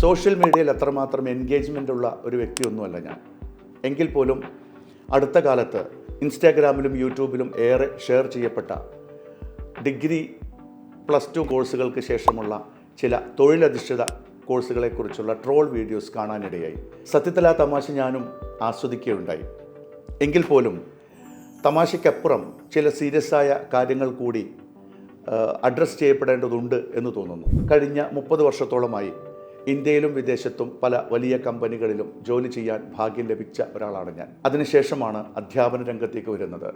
Social മീഡിയയിൽ അത്രമാത്രം engagement ഉള്ള ഒരു വ്യക്തിയൊന്നുമല്ല ഞാൻ. എങ്കിൽ പോലും അടുത്ത കാലത്ത് ഇൻസ്റ്റാഗ്രാമിലും യൂട്യൂബിലും ഏറെ ഷെയർ ചെയ്യപ്പെട്ട ഡിഗ്രി +2 കോഴ്സുകൾക്ക് ശേഷമുള്ള ചില തൊഴിലധിഷ്ഠിത കോഴ്സുകളെക്കുറിച്ചുള്ള ട്രോൾ വീഡിയോസ് കാണാനിടയായി. സത്യത്തിൽ ആ തമാശ ഞാനും ആസ്വദിക്കുകയുണ്ടായി. എങ്കിൽ പോലും തമാശയ്ക്കപ്പുറം ചില സീരിയസ് ആയ കാര്യങ്ങൾ കൂടി അഡ്രസ്സ് ചെയ്യപ്പെടേണ്ടതുണ്ട് എന്ന് തോന്നുന്നു. കഴിഞ്ഞ 30 വർഷത്തോളമായി ഇന്ത്യയിലും വിദേശത്തും പല വലിയ കമ്പനികളിലും ജോലി ചെയ്യാൻ ഭാഗ്യം ലഭിച്ച ഒരാളാണ് ഞാൻ. അതിനുശേഷമാണ് അധ്യാപന രംഗത്തേക്ക് വരുന്നത്.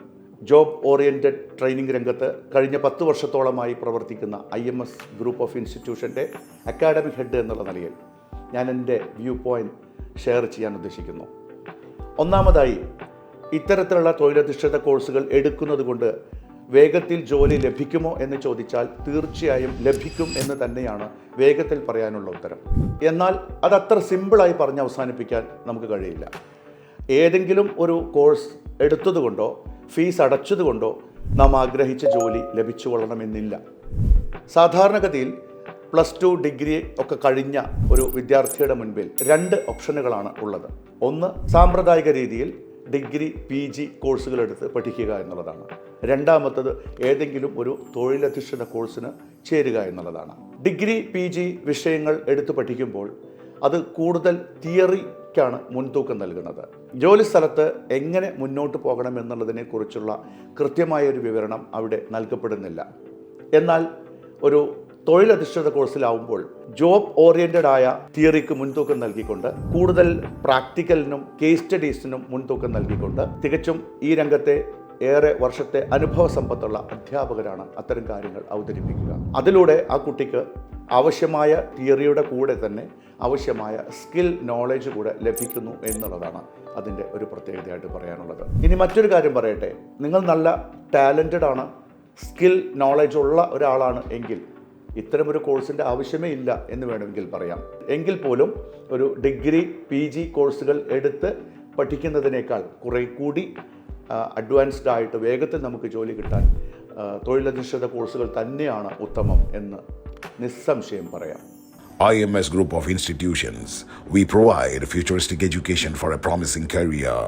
ജോബ് ഓറിയൻറ്റഡ് ട്രെയിനിങ് രംഗത്ത് കഴിഞ്ഞ 10 വർഷത്തോളമായി പ്രവർത്തിക്കുന്ന IMS ഗ്രൂപ്പ് ഓഫ് ഇൻസ്റ്റിറ്റ്യൂഷൻ്റെ അക്കാഡമിക് ഹെഡ് എന്നുള്ള നിലയിൽ ഞാൻ എൻ്റെ വ്യൂ പോയിൻ്റ് ഷെയർ ചെയ്യാൻ ഉദ്ദേശിക്കുന്നു. ഒന്നാമതായി, ഇത്തരത്തിലുള്ള തൊഴിലധിഷ്ഠിത കോഴ്സുകൾ എടുക്കുന്നത് കൊണ്ട് വേഗത്തിൽ ജോലി ലഭിക്കുമോ എന്ന് ചോദിച്ചാൽ തീർച്ചയായും ലഭിക്കും എന്ന് തന്നെയാണ് വേഗത്തിൽ പറയാനുള്ള ഉത്തരം. എന്നാൽ അതത്ര സിമ്പിളായി പറഞ്ഞ് അവസാനിപ്പിക്കാൻ നമുക്ക് കഴിയില്ല. ഏതെങ്കിലും ഒരു കോഴ്സ് എടുത്തതുകൊണ്ടോ ഫീസ് അടച്ചതുകൊണ്ടോ നാം ആഗ്രഹിച്ച ജോലി ലഭിച്ചു കൊള്ളണമെന്നില്ല. സാധാരണഗതിയിൽ +2 ഡിഗ്രി ഒക്കെ കഴിഞ്ഞ ഒരു വിദ്യാർത്ഥിയുടെ മുൻപിൽ 2 ഓപ്ഷനുകളാണ് ഉള്ളത്. ഒന്ന്, സാമ്പ്രദായിക രീതിയിൽ ഡിഗ്രി PG കോഴ്സുകൾ എടുത്ത് പഠിക്കുക എന്നുള്ളതാണ്. രണ്ടാമത്തത്, ഏതെങ്കിലും ഒരു തൊഴിലധിഷ്ഠിത കോഴ്സിന് ചേരുക എന്നുള്ളതാണ്. ഡിഗ്രി PG വിഷയങ്ങൾ എടുത്ത് പഠിക്കുമ്പോൾ അത് കൂടുതൽ തിയറിക്കാണ് മുൻതൂക്കം നൽകുന്നത്. ജോലി സ്ഥലത്ത് എങ്ങനെ മുന്നോട്ട് പോകണം എന്നുള്ളതിനെക്കുറിച്ചുള്ള കൃത്യമായൊരു വിവരണം അവിടെ നൽകപ്പെടുന്നില്ല. എന്നാൽ ഒരു തൊഴിലധിഷ്ഠിത കോഴ്സിലാവുമ്പോൾ ജോബ് ഓറിയൻറ്റഡ് ആയ തിയറിക്ക് മുൻതൂക്കം നൽകിക്കൊണ്ട് കൂടുതൽ പ്രാക്ടിക്കലിനും കേസ് സ്റ്റഡീസിനും മുൻതൂക്കം നൽകിക്കൊണ്ട് തികച്ചും ഈ രംഗത്തെ ഏറെ വർഷത്തെ അനുഭവ സമ്പത്തുള്ള അധ്യാപകരാണ് അത്തരം കാര്യങ്ങൾ അവതരിപ്പിക്കുക. അതിലൂടെ ആ കുട്ടിക്ക് ആവശ്യമായ തിയറിയുടെ കൂടെ തന്നെ ആവശ്യമായ സ്കിൽ നോളേജ് കൂടെ ലഭിക്കുന്നു എന്നുള്ളതാണ് അതിൻ്റെ ഒരു പ്രത്യേകതയായിട്ട് പറയാനുള്ളത്. ഇനി മറ്റൊരു കാര്യം പറയട്ടെ, നിങ്ങൾ നല്ല ടാലൻറ്റഡ് ആണ്, സ്കിൽ നോളേജ് ഉള്ള ഒരാളാണ് എങ്കിൽ ഇത്തരമൊരു കോഴ്സിൻ്റെ ആവശ്യമേ ഇല്ല എന്ന് വേണമെങ്കിൽ പറയാം. എങ്കിൽ പോലും ഒരു ഡിഗ്രി PG കോഴ്സുകൾ എടുത്ത് പഠിക്കുന്നതിനേക്കാൾ കുറേ കൂടി അഡ്വാൻസ്ഡ് ആയിട്ട് വേഗത്തിൽ നമുക്ക് ജോലി കിട്ടാൻ തൊഴിലധിഷ്ഠിത കോഴ്സുകൾ തന്നെയാണ് ഉത്തമം എന്ന് നിസ്സംശയം പറയാം. IMS Group of Institutions. We provide futuristic education for a promising career.